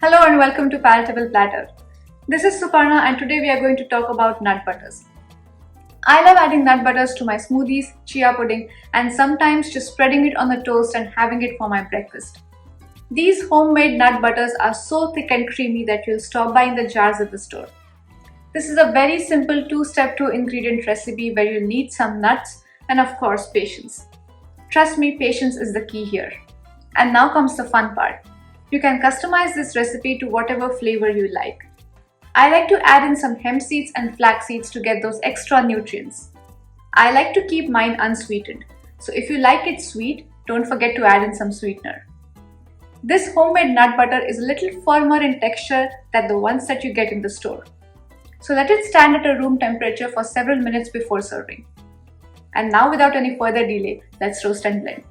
Hello and welcome to Palatable Platter. This is Suparna and today we are going to talk about nut butters. I love adding nut butters to my smoothies, chia pudding, and sometimes just spreading it on the toast and having it for my breakfast. These homemade nut butters are so thick and creamy that you'll stop buying the jars at the store. This is a very simple 2-step 2-ingredient recipe where you'll need some nuts and of course patience. Trust me, patience is the key here. And now comes the fun part. You can customize this recipe to whatever flavor you like. I like to add in some hemp seeds and flax seeds to get those extra nutrients. I like to keep mine unsweetened, so if you like it sweet, don't forget to add in some sweetener. This homemade nut butter is a little firmer in texture than the ones that you get in the store. So let it stand at a room temperature for several minutes before serving. And now without any further delay, let's roast and blend.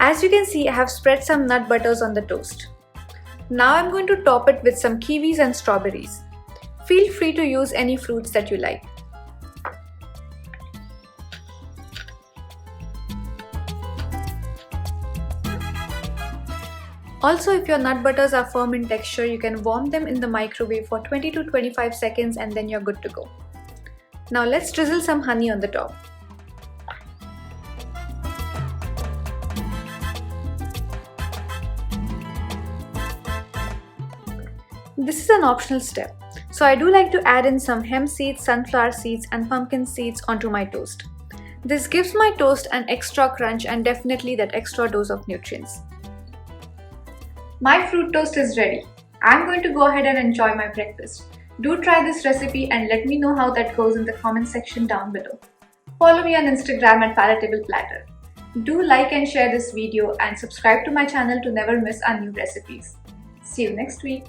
As you can see, I have spread some nut butters on the toast. Now I'm going to top it with some kiwis and strawberries. Feel free to use any fruits that you like. Also, if your nut butters are firm in texture, you can warm them in the microwave for 20 to 25 seconds and then you're good to go. Now let's drizzle some honey on the top. This is an optional step, so I do like to add in some hemp seeds, sunflower seeds and pumpkin seeds onto my toast. This gives my toast an extra crunch and definitely that extra dose of nutrients. My fruit toast is ready. I'm going to go ahead and enjoy my breakfast. Do try this recipe and let me know how that goes in the comment section down below. Follow me on Instagram at Palatable Platter. Do like and share this video and subscribe to my channel to never miss our new recipes. See you next week.